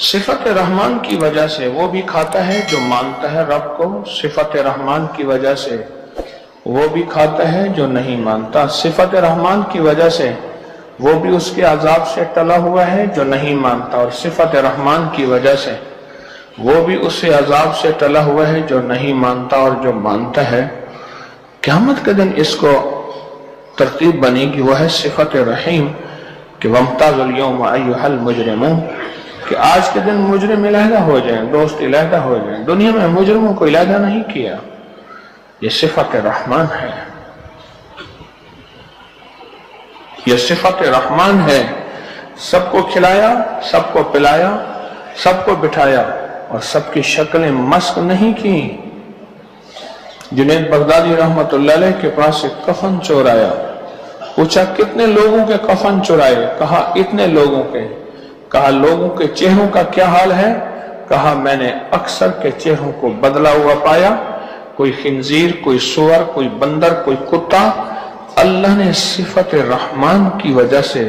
صفت رحمان کی وجہ سے وہ بھی کھاتا ہے جو مانتا ہے رب کو، صفت رحمان کی وجہ سے وہ بھی کھاتا ہے جو نہیں مانتا، صفت رحمان کی وجہ سے وہ بھی اس کے عذاب سے ٹلا ہوا ہے جو نہیں مانتا، اور صفت رحمان کی وجہ سے وہ بھی اس عذاب سے ٹلا ہوا ہے جو نہیں مانتا اور جو مانتا ہے۔ قیامت کے دن اس کو ترتیب بنے گی، وہ ہے صفت رحیم کہ وَامْتَازُوا الْيَوْمَ أَيُّهَا الْمُجْرِمُونَ، کہ آج کے دن مجرم علیحدہ ہو جائیں، دوست علیحدہ ہو جائیں۔ دنیا میں مجرموں کو علیحدہ نہیں کیا، یہ صفت رحمان ہے، یہ صفت رحمان ہے۔ سب کو کھلایا، سب کو پلایا، سب کو بٹھایا، اور سب کی شکلیں مسخ نہیں کی۔ جنید بغدادی رحمت اللہ علیہ کے پاس ایک کفن چور آیا، پوچھا کتنے لوگوں کے کفن چرائے؟ کہا اتنے لوگوں کے۔ کہا لوگوں کے چہروں کا کیا حال ہے؟ کہا میں نے اکثر کے چہروں کو بدلا ہوا پایا، کوئی خنزیر، کوئی سور، کوئی بندر، کوئی کتا۔ اللہ نے صفت رحمان کی وجہ سے،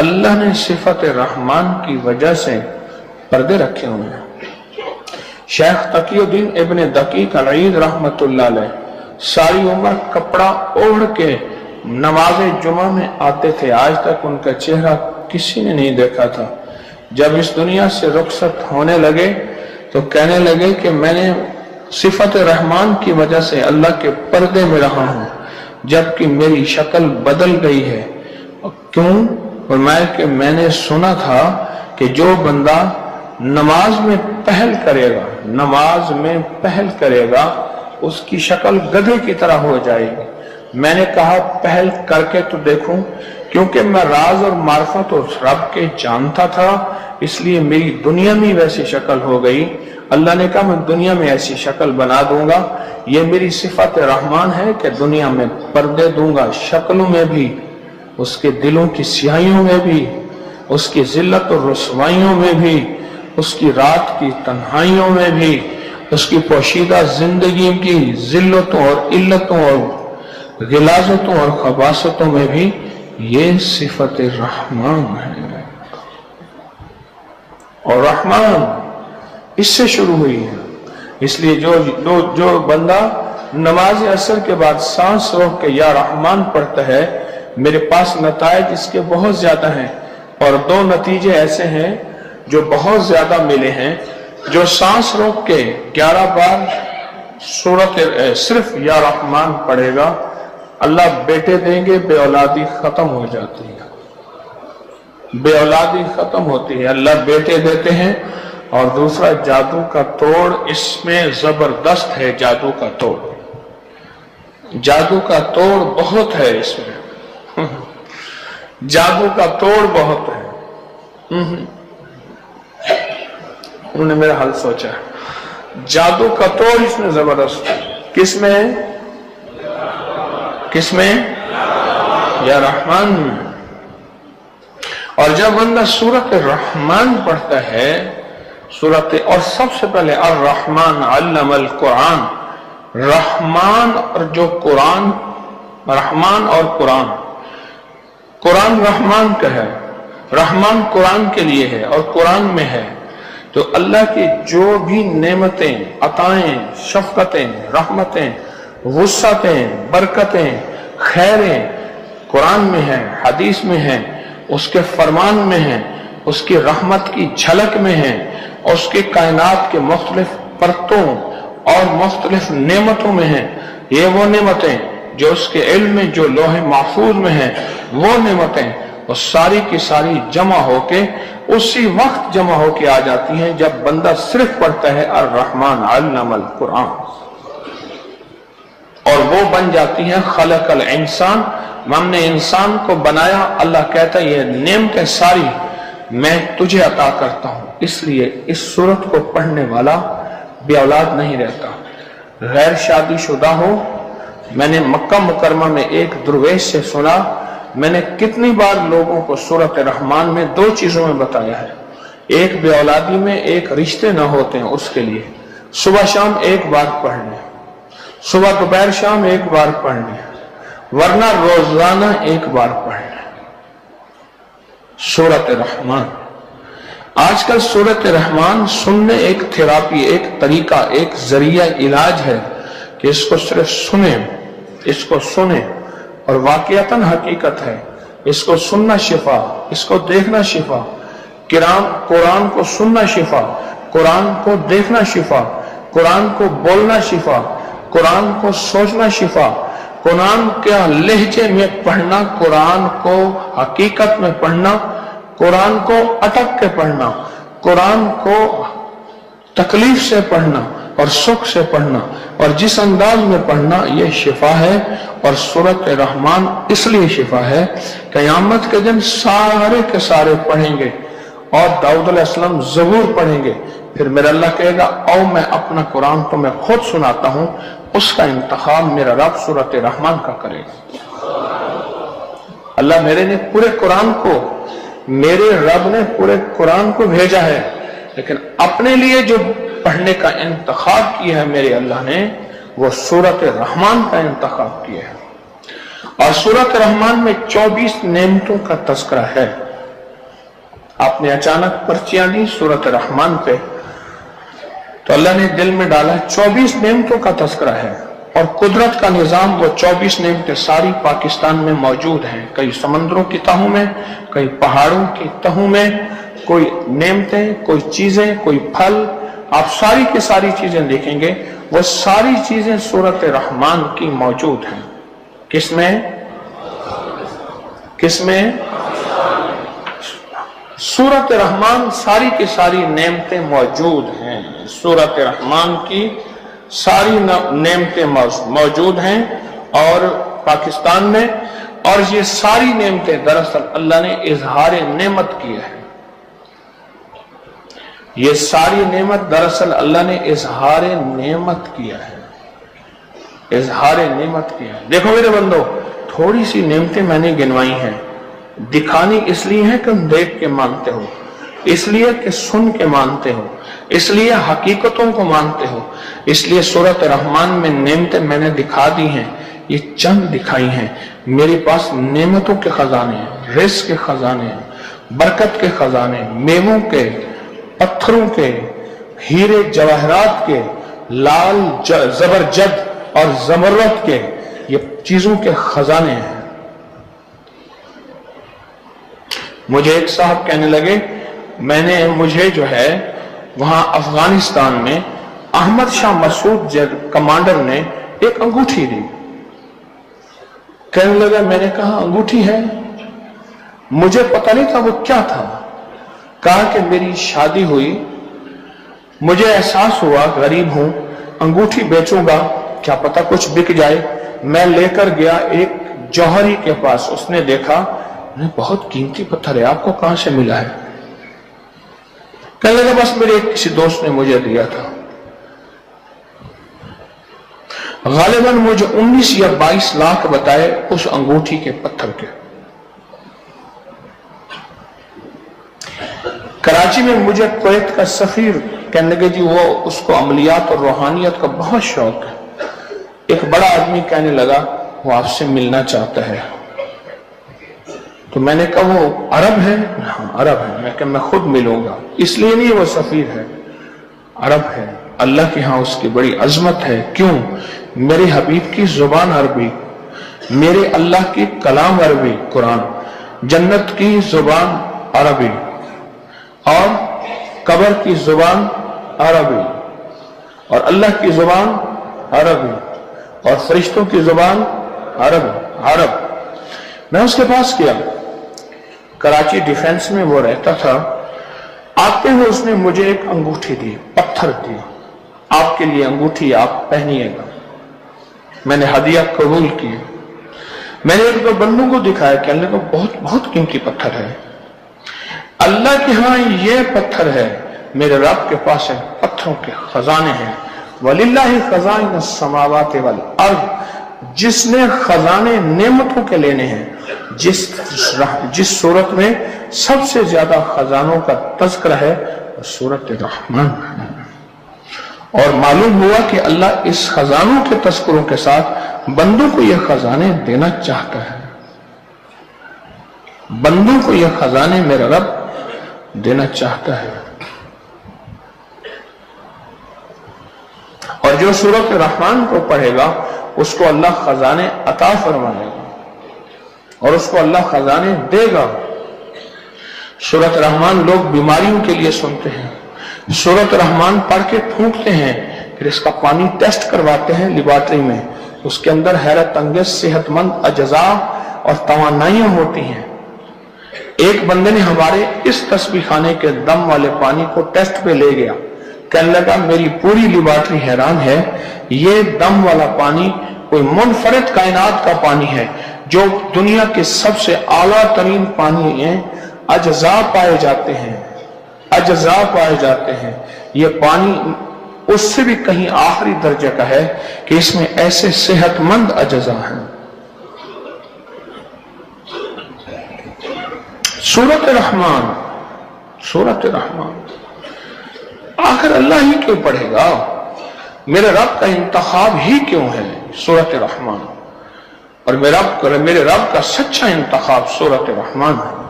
اللہ نے صفت رحمان کی وجہ سے پردے رکھے ہوئے ہیں۔ شیخ تقی الدین ابن دقیق العید رحمت اللہ علیہ ساری عمر کپڑا اوڑھ کے نماز جمعہ میں آتے تھے، آج تک ان کا چہرہ کسی نے نہیں دیکھا تھا۔ جب اس دنیا سے رخصت ہونے لگے تو کہنے لگے کہ میں نے صفت رحمان کی وجہ سے اللہ کے پردے میں رہا ہوں، جبکہ میری شکل بدل گئی ہے۔ کیوں؟ فرمایا کہ میں نے سنا تھا کہ جو بندہ نماز میں پہل کرے گا، نماز میں پہل کرے گا، اس کی شکل گدھے کی طرح ہو جائے گی۔ میں نے کہا پہل کر کے تو دیکھوں، کیونکہ میں راز اور معرفت اور رب کے جانتا تھا، اس لیے میری دنیا میں ویسی شکل ہو گئی۔ اللہ نے کہا میں دنیا میں ایسی شکل بنا دوں گا۔ یہ میری صفت رحمان ہے کہ دنیا میں پردے دوں گا، شکلوں میں بھی، اس کے دلوں کی سیاہیوں میں بھی، اس کی ذلت اور رسوائیوں میں بھی، اس کی رات کی تنہائیوں میں بھی، اس کی پوشیدہ زندگی کی ذلتوں اور علتوں اور غلاظتوں اور خباثتوں میں بھی یہ صفت رحمان ہے۔ اور رحمان اس سے شروع ہوئی ہے، اس لیے جو بندہ نماز عصر کے بعد سانس روک کے یا رحمان پڑھتا ہے، میرے پاس نتائج اس کے بہت زیادہ ہیں، اور دو نتیجے ایسے ہیں جو بہت زیادہ ملے ہیں۔ جو سانس روک کے 11 بار سورت صرف یا رحمان پڑھے گا، اللہ بیٹے دیں گے، بے اولادی ختم ہو جاتی ہے، بے اولادی ختم ہوتی ہے، اللہ بیٹے دیتے ہیں۔ اور دوسرا جادو کا توڑ اس میں زبردست ہے، جادو کا توڑ، جادو کا توڑ بہت ہے اس میں، جادو کا توڑ بہت ہے۔ انہوں نے میرا حل سوچا، جادو کا توڑ اس میں زبردست ہے۔ کس میں؟ کس میں؟ یا رحمان میں۔ اور جب بندہ سورت رحمان پڑھتا ہے، اور سب سے پہلے الرحمن علم القرآن، رحمان اور جو قرآن، رحمان اور قرآن، قرآن رحمان کا ہے، رحمان قرآن کے لیے ہے اور قرآن میں ہے، تو اللہ کی جو بھی نعمتیں، عطائیں، شفقتیں، رحمتیں، وسعتیں، برکتیں، خیریں قرآن میں ہیں، حدیث میں ہیں، اس کے فرمان میں ہیں، اس کی رحمت کی جھلک میں ہیں، اور اس کے کائنات کے مختلف پرتوں اور مختلف نعمتوں میں ہیں۔ یہ وہ نعمتیں جو اس کے علم میں، جو لوح محفوظ میں ہیں، وہ نعمتیں وہ ساری کی ساری جمع ہو کے اسی وقت جمع ہو کے آ جاتی ہیں جب بندہ صرف پڑھتا ہے الرحمن علم القرآن، اور وہ بن جاتی ہیں خلق الانسان، ہم نے انسان کو بنایا، اللہ کہتا ہے یہ نعمتیں ساری میں تجھے عطا کرتا ہوں۔ اس لیے اس سورت کو پڑھنے والا بے اولاد نہیں رہتا، غیر شادی شدہ ہو۔ میں نے مکہ مکرمہ میں ایک درویش سے سنا، میں نے کتنی بار لوگوں کو سورت رحمان میں دو چیزوں میں بتایا ہے، ایک بے اولادی میں، ایک رشتے نہ ہوتے ہیں اس کے لیے صبح شام ایک بار پڑھ لیں، صبح دوپہر شام ایک بار پڑھ لیں، ورنہ روزانہ ایک بار پڑھ لیں سورت رحمان۔ आजकल सूरत रहमान सुनने एक थेरापी, एक तरीका, एक जरिया इलाज है कि इसको सिर्फ सुने, इसको सुने और वाकईतन हकीकत है। इसको सुनना शिफा, इसको देखना शिफा। कुरान को सुनना शिफा, कुरान को देखना शिफा, कुरान को बोलना शिफा, कुरान को सोचना शिफा, कुरान के लहजे में पढ़ना, कुरान को हकीकत में पढ़ना, कुरान को अटक के पढ़ना, कुरान को तकलीफ से पढ़ना और सुख से पढ़ना और जिस अंदाज में पढ़ना, यह शिफा है। और सूरत रहमान इसलिए शिफा है, क़यामत के दिन सारे के सारे पढ़ेंगे और दाऊद अलैहिस्सलाम ज़बूर पढ़ेंगे। फिर मेरा अल्लाह कहेगा, आओ मैं अपना कुरान तो मैं खुद सुनाता हूं, उसका इंतखाब मेरा रब सूरत रहमान का करेगा। अल्लाह मेरे ने पूरे कुरान को, मेरे रब ने पूरे कुरान को भेजा है, लेकिन अपने लिए जो पढ़ने का इंतखाब किया है मेरे अल्लाह ने, वो सूरत रहमान का इंतखाब किया है। और सूरत रहमान में 24 नेमतों का तज़किरा है। आपने अचानक पर्चियां दी सूरत रहमान पे, तो अल्लाह ने दिल में डाला 24 नेमतों का तज़किरा है। और कुदरत का निजाम, वो 24 नेमतें सारी पाकिस्तान में मौजूद हैं। कई समंदरों की तहों में, कई पहाड़ों की तहों में, कोई नेमतें, कोई चीजें, कोई फल, आप सारी की सारी चीजें देखेंगे, वो सारी चीजें सूरत रहमान की मौजूद हैं। किसमें? किसमें? सूरत रहमान सारी की सारी नेमतें मौजूद हैं। सूरत रहमान की सारी नेमतें मौजूद हैं और पाकिस्तान में, और ये सारी नेमतें दरअसल अल्लाह ने इजहार नेमत किया है। ये सारी नेमत दरअसल अल्लाह ने इजहार नेमत किया है, इजहार नेमत किया है। देखो मेरे बंदो, थोड़ी सी नेमतें मैंने गिनवाई हैं, दिखानी इसलिए है कि तुम देख के मानते हो, इसलिए कि सुन के मानते हो, इसलिए हकीकतों को मानते हो, इसलिए सूरत रहमान में नेमतें मैंने दिखा दी हैं। ये चंद दिखाई हैं। मेरे पास नेमतों के खजाने हैं, रिज़्क़ के खजाने हैं, बरकत के खजाने, मेवों के, पत्थरों के, हीरे जवाहरात के, लाल जबरजद और जमरत के, ये चीजों के खजाने हैं। मुझे एक साहब कहने लगे, मुझे जो है वहां अफगानिस्तान में अहमद शाह मसूद कमांडर ने एक अंगूठी दी। कहने लगा, मैंने कहा अंगूठी है? मुझे पता नहीं था वो क्या था। कहा कि मेरी शादी हुई, मुझे एहसास हुआ गरीब हूं, अंगूठी बेचूंगा, क्या पता कुछ बिक जाए। मैं लेकर गया एक जौहरी के पास, उसने देखा, बहुत कीमती पत्थर है, आपको कहां से मिला है? कहने लगा, बस मेरे किसी दोस्त ने मुझे दिया था। गालिबन मुझे 19 या 22 लाख बताए उस अंगूठी के पत्थर के। कराची में मुझे कुवैत का सफीर कहने लगे, जी वो उसको अमलियात और रूहानियत का बहुत शौक है। एक बड़ा आदमी कहने लगा, वो आपसे मिलना चाहता है। तो मैंने कहा, वो अरब है? हाँ अरब है। मैं कहा, मैं खुद मिलूंगा। इसलिए नहीं वो सफीर है, अरब है। अल्लाह के यहाँ उसकी बड़ी अजमत है। क्यों? मेरे हबीब की जुबान अरबी, मेरे अल्लाह की कलाम अरबी कुरान, जन्नत की जुबान अरबी और कब्र की जुबान अरबी और अल्लाह की जुबान अरबी और फरिश्तों की जुबान अरब। मैं उसके पास गया, कराची डिफेंस में वो रहता था। आते हुए उसने मुझे एक अंगूठी दी, पत्थर दिया, आपके लिए अंगूठी, आप पहनिएगा। मैंने हदिया कबूल किया। मैंने एक दो बंदों को दिखाया, कहने को बहुत बहुत कीमती पत्थर है, अल्लाह के यहाँ ये पत्थर है, मेरे रब के पास है, पत्थरों के खजाने हैं। वलिल्लाहि खज़ाइनु समावाति वल अर्द, जिसने खजाने नेमतों के लेने हैं, जिस सूरत में सबसे ज्यादा खजानों का तज़किरा है, सूरत रहमान। और मालूम हुआ कि अल्लाह इस खजानों के तज़किरों के साथ बंदों को यह खजाने देना चाहता है। बंदों को यह खजाने मेरा रब देना चाहता है। और जो सूरत रहमान को पढ़ेगा उसको अल्लाह खजाने अता फरमाएगा और उसको अल्लाह खजाने देगा। सूरत रहमान लोग बीमारियों के लिए सुनते हैं, सूरत रहमान पढ़ के फूंकते हैं, फिर इसका पानी टेस्ट करवाते हैं लेबोरेटरी में, उसके अंदर हैरत अंगेज सेहतमंद अज्जा और तवानाइयां होती हैं। एक बंदे ने हमारे इस तस्बीह खाने के दम वाले पानी को टेस्ट पे ले गया, कहने लगा मेरी पूरी लेबोरेटरी हैरान है, ये दम वाला पानी कोई मुनफरिद कायनात का पानी है, जो दुनिया के सबसे आला तरीन पानी है, अज्जा पाए जाते हैं, अज्जा पाए जाते हैं। ये पानी उससे भी कहीं आखिरी दर्जे का है कि इसमें ऐसे सेहतमंद अज्जा हैं। सूरत रहमान, सूरत रहमान आखिर अल्लाह ही क्यों पढ़ेगा? मेरे रब का इंतखाब ही क्यों है सूरत रहमान? और मेरे रब का सच्चा इंतखाब सूरत रहमान है।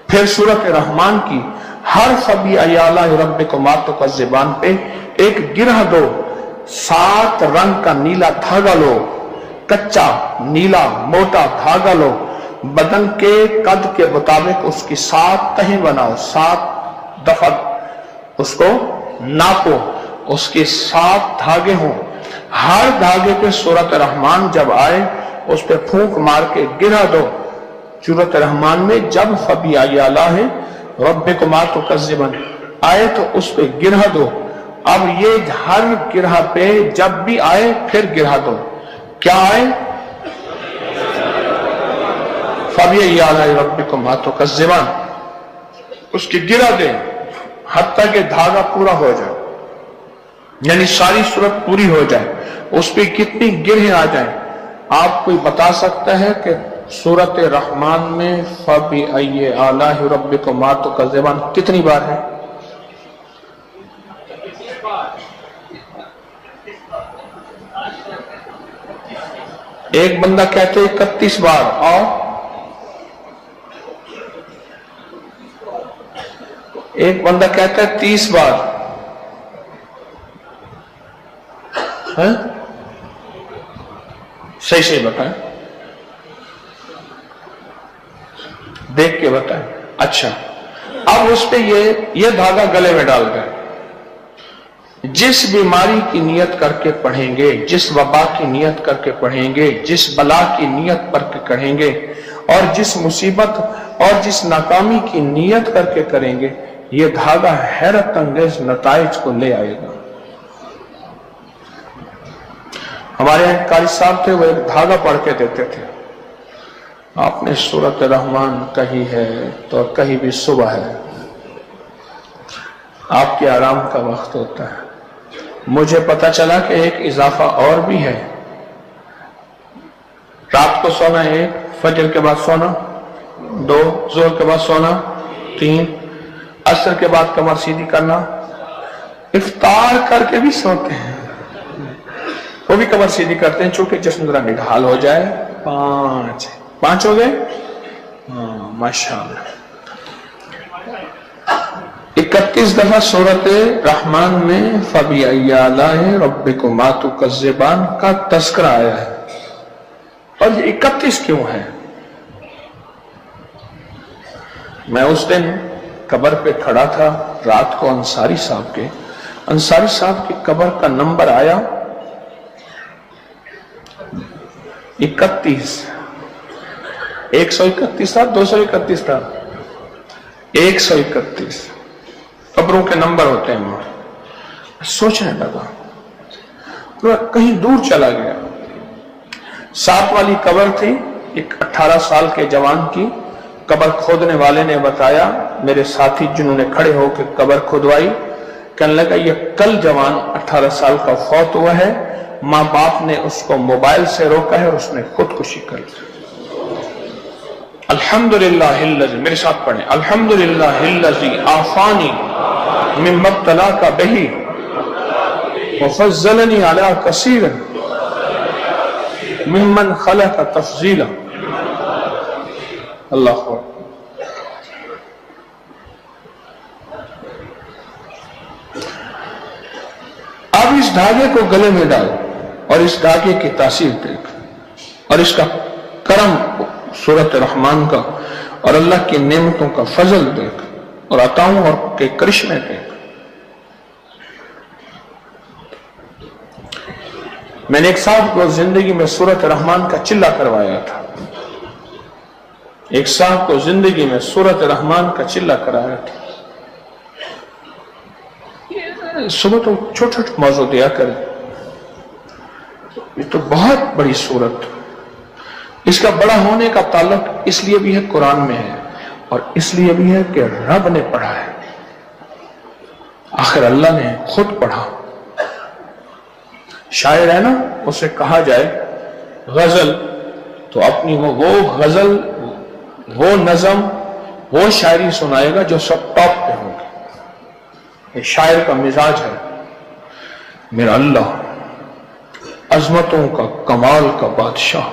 फिर सूरत रहमान की हर फबी अयाला रब्बिकुमा तुकज़्ज़िबान पे एक गिरह दो, 7 रंग का नीला धागा लो, कच्चा नीला मोटा धागा लो, बदन के कद के मुताबिक उसकी 7 तहें बनाओ, 7 दफा उसको नापो, उसके 7 धागे हों, हर धागे पे सूरत रहमान जब आए उस पे फूंक मार के गिरा दो। सूरत रहमान में जब फबी अयाला है रब्बिकुमा तुकज़्ज़िबान आए तो उस पे गिरा दो। अब ये हर गिरह पे जब भी आए फिर गिरा दो, क्या आए? फबी अयाला रब्बिकुमा तुकज़्ज़िबान, उसकी गिरा दे हत्ता के धागा पूरा हो जाए, यानी सारी सूरत पूरी हो जाए, उस पे कितनी गिरह आ जाए। आप कोई बता सकता है कि सूरत रहमान में फबी अय्याला रब्बिकुमा तुकज़्ज़िबान कितनी बार है? एक बंदा कहते 31 बार और एक बंदा कहता है 30 बार है? सही सही बताएं, देख के बताएं। अच्छा, अब उस पे ये धागा गले में डाल दें। जिस बीमारी की नियत करके पढ़ेंगे, जिस वबा की नियत करके पढ़ेंगे, जिस बला की नियत करके करेंगे और जिस मुसीबत और जिस नाकामी की नियत करके करेंगे, ये धागा हैरत अंगेज नताइज को ले आएगा। हमारे यहाँ कारी साहब थे, वो एक धागा पढ़ के देते थे, आपने सूरत रहमान कही है तो कहीं भी सुबह है, आपके आराम का वक्त होता है। मुझे पता चला कि एक इजाफा और भी है, रात को सोना 1, फजर के बाद सोना 2, जोर के बाद सोना 3, असर के बाद कमर सीधी करना, इफ्तार करके भी सोते हैं, वो भी कमर सीधी करते हैं चूंकि जिस्म जरा निढाल हो जाए। 5 हो गए, माशाअल्लाह। 31 दफा सूरत रहमान में फबी अय्याला रब्बिकुमा तुकज़्ज़िबान का तज़किरा आया है। और ये 31 क्यों है? मैं उस दिन कब्र पे खड़ा था रात को, अंसारी साहब की कब्र का नंबर आया 31, 131 था, 231 था, 131 कब्रों के नंबर होते हैं वहां। सोचने लगा तो कहीं दूर चला गया। 7 वाली कब्र थी, एक 18 साल के जवान की। कब्र खोदने वाले ने बताया, मेरे साथी जिन्होंने खड़े होकर कब्र खुदवाई, कहने लगा ये कल जवान 18 साल का फौत हुआ है, माँ बाप ने उसको मोबाइल से रोका है और उसने खुदकुशी कर ली। अल्हम्दुलिल्लाहिल्लज़ी, मेरे साथ पढ़े, अल्हम्दुलिल्लाहिल्लज़ी आफानी मिम्मब्तला का बही वफ़ज़्ज़लनी अला कसीरन मिम्मन खलक़ तफ़ज़ीला। अल्लाह इस धागे को गले में डाल और इस धागे की तासीर देख और इसका करम सूरत रहमान का और अल्लाह की नेमतों का फजल देख और अताओं और के करिश्मे देख। मैंने एक साहब को जिंदगी में सूरत रहमान का चिल्ला करवाया था। एक साहब को जिंदगी में सूरत रहमान का चिल्ला कराया था। सुबह तो छोटे छोटे मौजू दिया करें, ये तो बहुत बड़ी सूरत। इसका बड़ा होने का ताल्लुक इसलिए भी है कुरान में है और इसलिए भी है कि रब ने पढ़ा है, आखिर अल्लाह ने खुद पढ़ा। शायर है ना, उसे कहा जाए गजल तो अपनी वो गजल, वो नज़म, वो शायरी सुनाएगा जो सब टॉप पे होगी। ये शायर का मिजाज है। मेरा अल्लाह अजमतों का कमाल का बादशाह,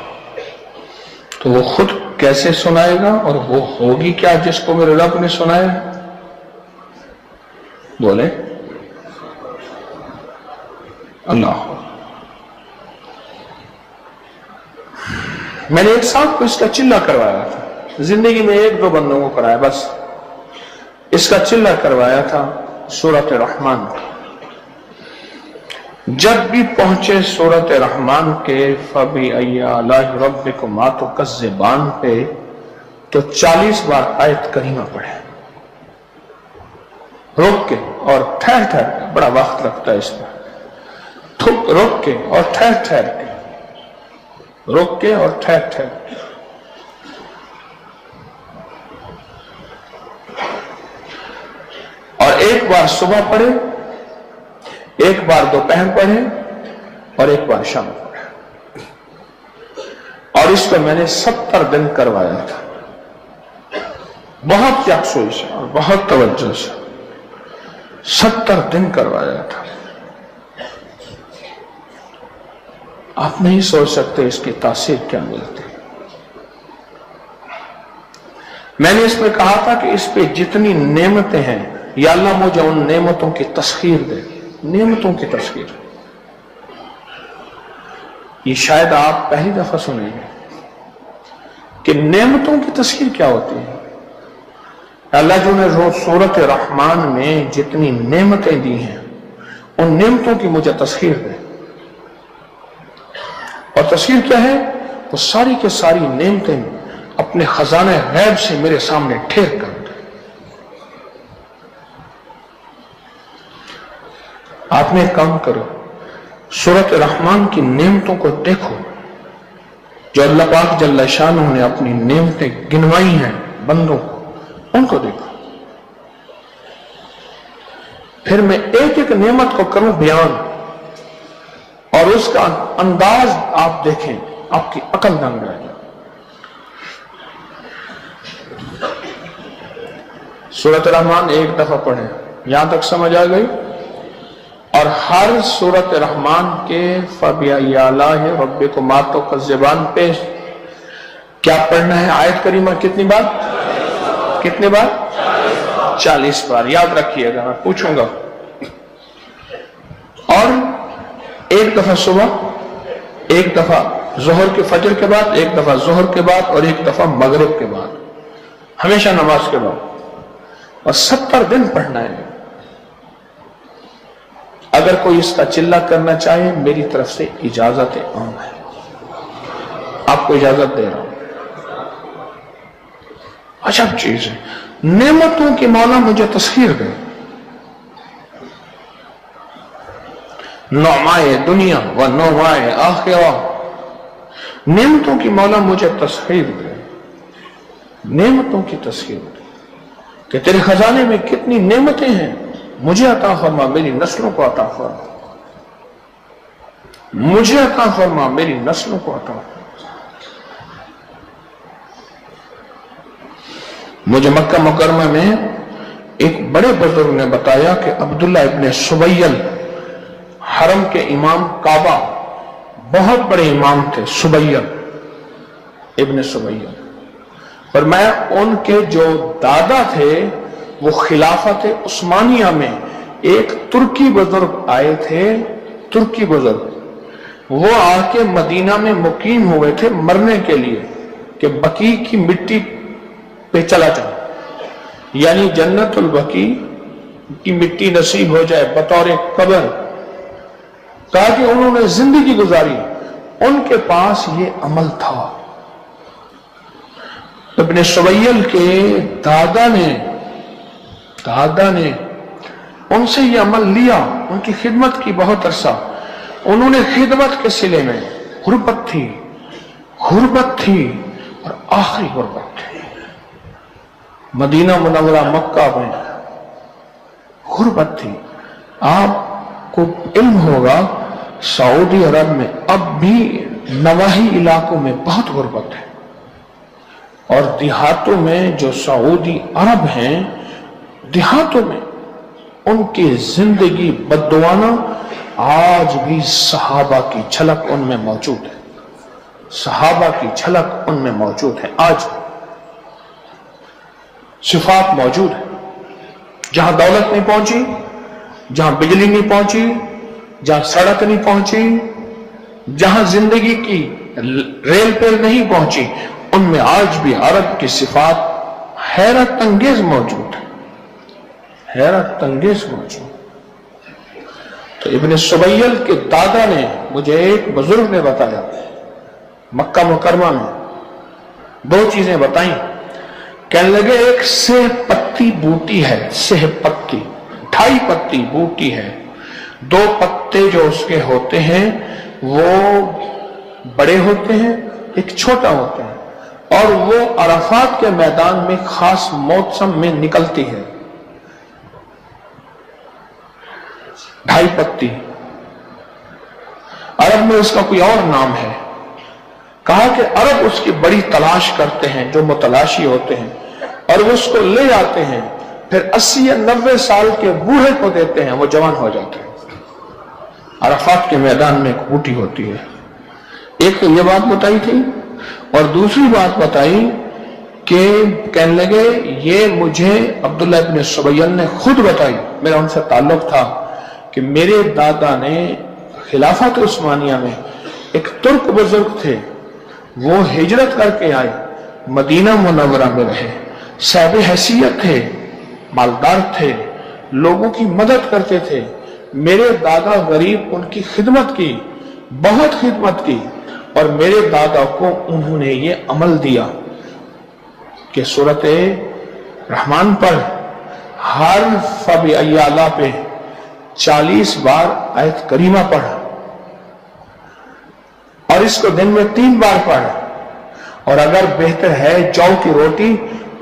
तो वो खुद कैसे सुनाएगा और वो होगी क्या जिसको मेरे रब ने सुनाया है? बोले अल्लाह। मैंने एक साहब को इसका चिल्ला करवाया था, जिंदगी में एक दो बंदों को कराया, बस इसका चिल्ला करवाया था सूरत रहमान। जब भी पहुंचे सूरत रहमान के फबी अय्यालाहि रब्बिकुम तुकज़्ज़िबान पे तो 40 बार आयत करीमा पढ़े, रोक के और ठहर ठहर के। बड़ा वक्त लगता है इसमें, रोक के और ठहर ठहर के, रोक के और ठहर ठहर के। और एक बार सुबह पढ़े, एक बार दोपहर पढ़े और एक बार शाम पढ़े। और इसको मैंने 70 दिन करवाया था, बहुत यकसुई से और बहुत तवज्जो से 70 दिन करवाया था। आप नहीं सोच सकते इसकी तासीर क्या मिलती। मैंने इसमें कहा था कि इस पे जितनी नेमतें हैं, या अल्लाह मुझे उन नेमतों की तस्खीर दे, नेमतों की तस्खीर। ये शायद आप पहली दफा सुनेंगे कि नेमतों की तस्खीर क्या होती है। अल्लाह जो ने रोज सूरत रहमान में जितनी नेमतें दी हैं, उन नेमतों की मुझे तस्खीर दे। और तस्खीर क्या है? वो सारी के सारी नेमतें अपने खजाने गैब से मेरे सामने ठेर कर दे। आपने एक काम करो, सूरत रहमान की नेमतों को देखो, जो अल्लाह पाक जल्ल शानहू ने अपनी नेमतें गिनवाई हैं बंदों को, उनको देखो। फिर मैं एक एक नेमत को करूं बयान और उसका अंदाज आप देखें, आपकी अकल दंग रह जाए। सूरत रहमान एक दफा पढ़े, यहां तक समझ आ गई। और हर सूरत रहमान के फबिअय्यालाहि रब्बिकुम तुकज़्ज़िबान पे क्या पढ़ना है? आयत करीमा कितनी बार? कितने बार? 40 बार। याद रखिएगा, मैं पूछूंगा। और एक दफा सुबह, एक दफा जोहर के फजर के बाद, एक दफा जोहर के बाद और एक दफा मगरिब के बाद, हमेशा नमाज के बाद। और 70 दिन पढ़ना है। अगर कोई इसका चिल्ला करना चाहे, मेरी तरफ से इजाजत आम है, आपको इजाजत दे रहा हूं। अजब चीज है, नेमतों की मौला मुझे तस्खीर दे। नौमाए दुनिया व नौमाए आखिरा, नेमतों की मौला मुझे तस्खीर दे, नेमतों की तस्खीर दे कि तेरे खजाने में कितनी नेमतें हैं, मुझे अता फरमा, मेरी नस्लों को अता फरमा, मुझे अता फरमा, मेरी नस्लों को अता फरमा। मुझे मक्का मुकरमा में एक बड़े बुजुर्ग ने बताया कि अब्दुल्ला इब्ने सुबैयल, हरम के इमाम काबा, बहुत बड़े इमाम थे, सुबैयल इब्ने सुबैयल। और मैं उनके जो दादा थे वो खिलाफत उस्मानिया में एक तुर्की बुजुर्ग आए थे तुर्की बुजुर्ग, वो आके मदीना में मुकीम हुए थे मरने के लिए कि बकी की मिट्टी पे चला जाए, यानी जन्नतुल बकी की मिट्टी नसीब हो जाए बतौर कब्र। कहा कि उन्होंने जिंदगी गुजारी, उनके पास ये अमल था। इब्न सुबैल के दादा ने उनसे ये अमल लिया, उनकी खिदमत की बहुत अरसा। उन्होंने खिदमत के सिले में गुर्बत थी और आखिरी गुर्बत थी। मदीना मुनव्वरा मक्का में गुर्बत थी। आपको इल्म होगा सऊदी अरब में अब भी नवाही इलाकों में बहुत गुर्बत है, और देहातों में जो सऊदी अरब हैं, देहातों में उनकी जिंदगी बददुआना आज भी सहाबा की झलक उनमें मौजूद है। सहाबा की झलक उनमें मौजूद है। आज सिफात मौजूद है। जहां दौलत नहीं पहुंची, जहां बिजली नहीं पहुंची, जहां सड़क नहीं पहुंची, जहां जिंदगी की रेल पेल नहीं पहुंची, उनमें आज भी अरब की सिफात हैरत अंगेज मौजूद है, हैरत अंगेज मौजूद। तो इब्न सुबैल के दादा ने, मुझे एक बुजुर्ग ने बताया, मक्का मुकरमा में दो चीजें बताई। कहने लगे एक सेह पत्ती बूटी है, सेह पत्ती 2.5 पत्ती बूटी है। 2 पत्ते जो उसके होते हैं वो बड़े होते हैं, एक छोटा होता है, और वो अराफात के मैदान में खास मौसम में निकलती है। 2.5 पत्ती। अरब में उसका कोई और नाम है। कहा कि अरब उसकी बड़ी तलाश करते हैं, जो मुतलाशी होते हैं, और वो उसको ले जाते हैं, फिर 80 या 90 साल के बूढ़े को देते हैं, वो जवान हो जाते हैं। अराफात के मैदान में एक बूटी होती है। एक तो ये बात बताई थी, और दूसरी बात बताई कि कहने लगे ये मुझे अब्दुल्लाह इब्न सुबैल ने खुद बताई। मेरा उनसे ताल्लुक था कि मेरे दादा ने खिलाफत उस्मानिया में एक तुर्क बुजुर्ग थे, वो हिजरत करके आए, मदीना मुनव्वरा में रहे, साहिब हैसियत थे, मालदार थे, लोगों की मदद करते थे। मेरे दादा गरीब, उनकी खिदमत की, बहुत खिदमत की, और मेरे दादा को उन्होंने ये अमल दिया कि सूरत रहमान पर हर फब अय्याला पे 40 बार आयत करीमा पढ़, और इसको दिन में 3 बार पढ़, और अगर बेहतर है जौ की रोटी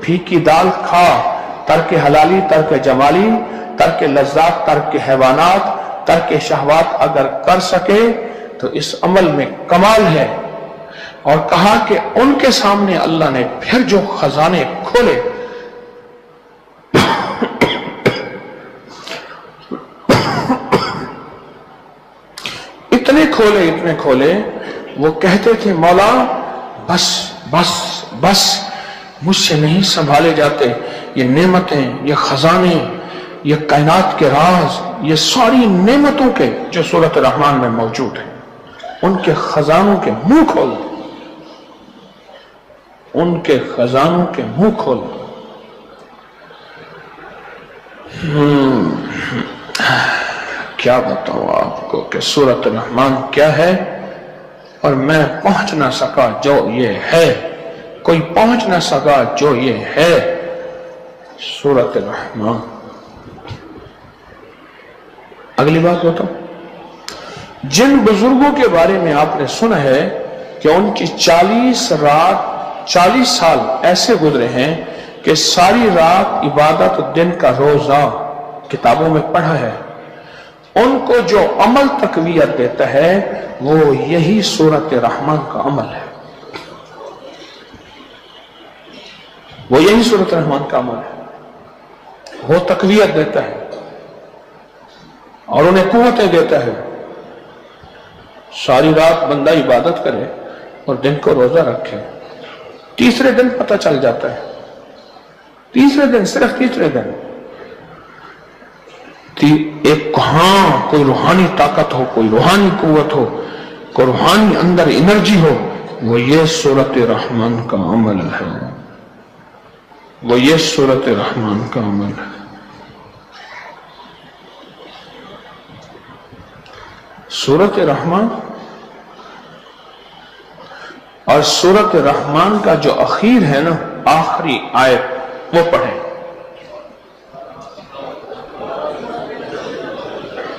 फीकी दाल खा, तर्क हलाली तर्क जमाली, तर्क लज्जात तर्क हैवानात, तर्क शहवात अगर कर सके तो इस अमल में कमाल है। और कहा कि उनके सामने अल्लाह ने फिर जो खजाने खोले, इतने खोले, वो कहते थे मौला बस बस बस, मुझसे नहीं संभाले जाते ये नेमतें, ये खजाने, ये कायनात के राज, ये सारी नेमतों के जो सूरत रहमान में मौजूद है, उनके खजानों के मुंह खोल, उनके खजानों के मुंह खोल। क्या बताऊं आपको कि सूरत रहमान क्या है, और मैं पहुंच ना सका जो ये है, कोई पहुंच ना सका जो ये है सूरत रहमान। अगली बात बताओ, जिन बुजुर्गों के बारे में आपने सुना है कि उनकी 40 साल ऐसे गुजरे हैं कि सारी रात इबादत, दिन का रोजा किताबों में पढ़ा है, उनको जो अमल तकवीयत देता है वो यही सूरत रहमान का अमल है, वो यही सूरत रहमान का अमल है। वो तकवीयत देता है और उन्हें कुव्वतें देता है। सारी रात बंदा इबादत करे और दिन को रोजा रखे, तीसरे दिन पता चल जाता है, तीसरे दिन, सिर्फ तीसरे दिन एक हाँ कोई रूहानी ताकत हो, कोई रूहानी कुव्वत हो, कोई रूहानी अंदर एनर्जी हो, वो ये सूरत रहमान का अमल है, वो ये सूरत रहमान का अमल है। सूरत रहमान और सूरत रहमान का जो अखीर है ना, आखिरी आयत, वो पढ़ें।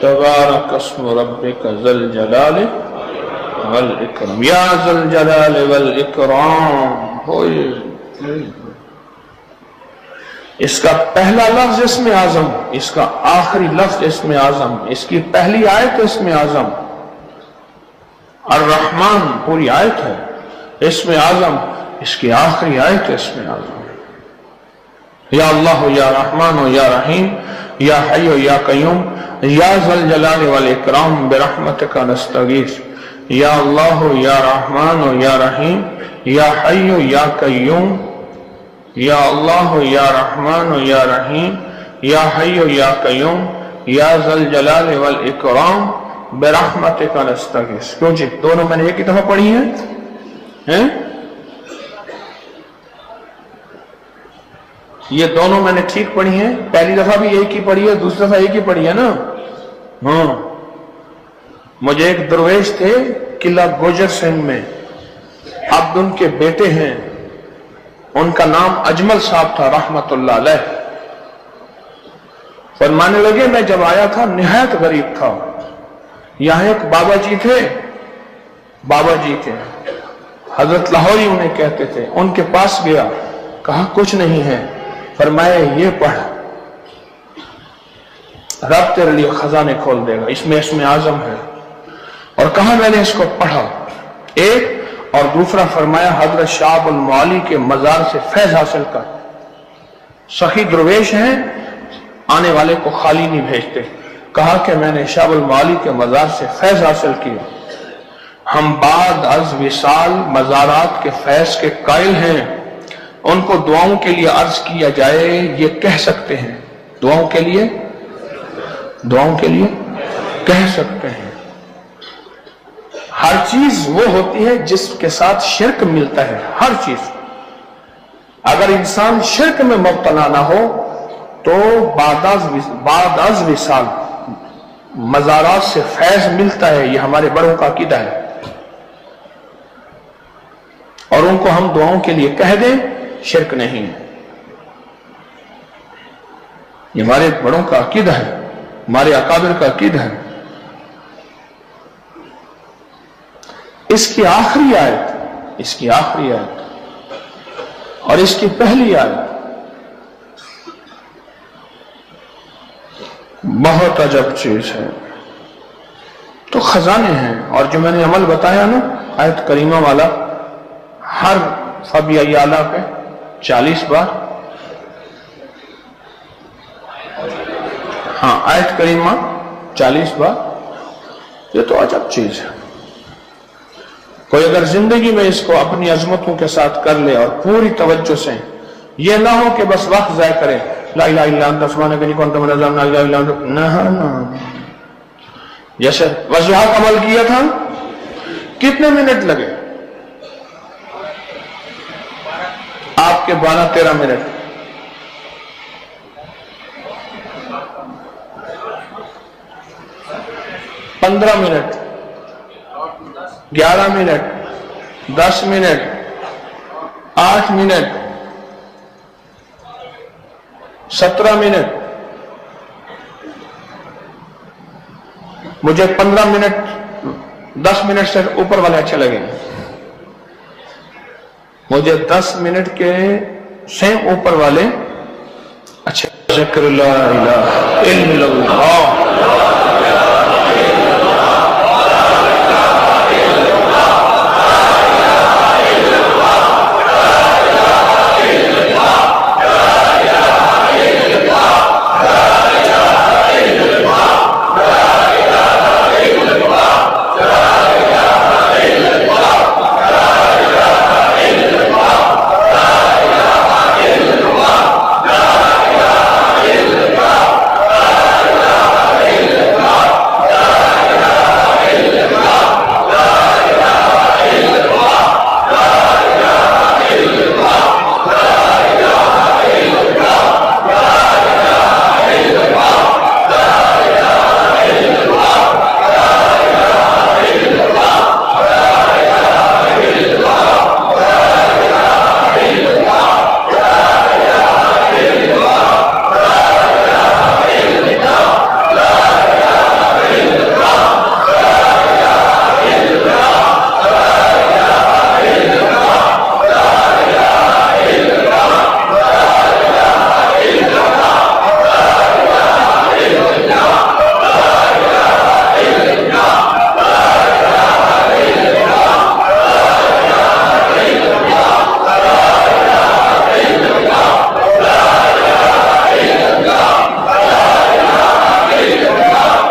तबारक अस्मु रब्बिका ज़ल जलाल वल इकराम, या ज़ल जलाल वल इकराम। इसका पहला लफ्ज इसमें आजम, इसका आखिरी लफ्ज इसमें आजम, इसकी पहली आयत इसमें आजम, अर्रहमान पूरी आयत है, इसमें आजम, इसकी आखिरी आयत इसमें आजम। या अल्लाह या रहमान या रहीम या हय्य या कय्यूम या ज़ल जलाल वल इकराम बिरहमतिका नस्तगीस। या अल्लाह या रहमान या रहीम या हय्य या कय्यूम या अल्लाह या रहमान या रहीम या हय्य या कय्यूम या ज़ल जलाल वल इकराम बिरहमतिका नस्तगीस। क्यों जी, दोनों मैंने एक ही दफा पढ़ी हैं? ये दोनों मैंने ठीक पढ़ी हैं। पहली दफा भी एक ही पढ़ी है, दूसरी दफा एक ही पढ़ी है ना। हाँ, मुझे एक दरवेश थे किला गोजर सिंह में, अब उनके बेटे हैं, उनका नाम अजमल साहब था रहमतुल्लाह अलैह। फरमाने लगे मैं जब आया था निहायत गरीब था, यहां एक बाबा जी थे, हजरत लाहौरी उन्हें कहते थे, उनके पास गया, कहा कुछ नहीं है, फरमाया ये पढ़, रब तेरे लिए खजाने खोल देगा, इसमें आजम है। और कहा मैंने इसको पढ़ा एक, और दूसरा फरमाया हजरत शाह अब्दुल मौली के मजार से फैज हासिल कर, सखी दरवेश हैं, आने वाले को खाली नहीं भेजते। कहा कि मैंने शाह अब्दुल मौली के मजार से फैज हासिल किया। हम बाद अज विसाल मजारात के फैज के कायल हैं, उनको दुआओं के लिए अर्ज किया जाए ये कह सकते हैं, दुआओं के लिए कह सकते हैं। हर चीज वो होती है जिसके साथ शिरक मिलता है, हर चीज। अगर इंसान शिरक में मुब्तला ना हो तो बाद अज विसाल मजारात से फैज मिलता है, ये हमारे बड़ों का अकीदा है। और उनको हम दुआओं के लिए कह दें, शिरक नहीं है, ये हमारे बड़ों का अकीदा है, हमारे अकाबिर का अकीदा है। इसकी आखिरी आयत और इसकी पहली आयत बहुत अजब चीज है। तो खजाने हैं, और जो मैंने अमल बताया ना आयत करीमा वाला, हर फबी आला पे 40 बार, हाँ आयत करीमा 40 बार, ये तो अजब चीज है। कोई अगर जिंदगी में इसको अपनी अजमतों के साथ कर ले और पूरी तवज्जो से, ये ना हो कि बस वक्त ज़ाय करे, ला इलाहा इल्ला अंत सुब्हानका इन्नी कुन्तु मिनज़ ज़ालिमीन, ला इलाहा इल्ला अंत, ना। जैसे वज़ुहा का अमल किया था, कितने मिनट लगे आपके? 12-13 मिनट। पंद्रह minute, 11 minute, 10 minute, 8 minute, 17 minute. मुझे 15 मिनट, 10 मिनट से ऊपर वाले अच्छे लगे। मुझे 10 मिनट के से ऊपर वाले अच्छे। ज़िक्र ला इलाहा इल्लल्लाह।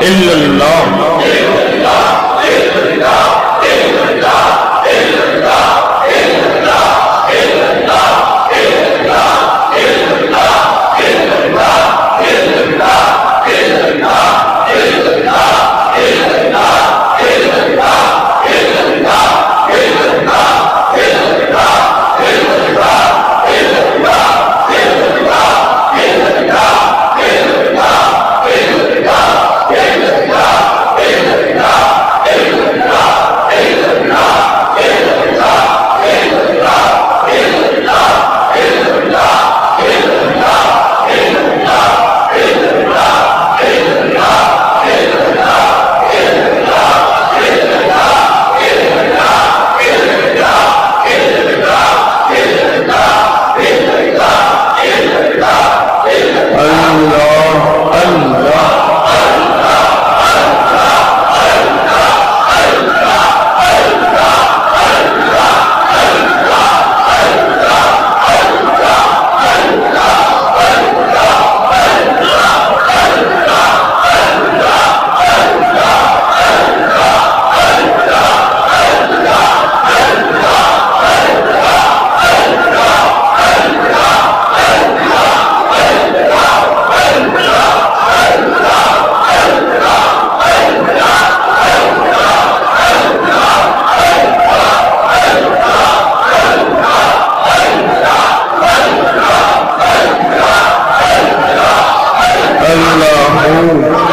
इल्लल्लाह। اللہ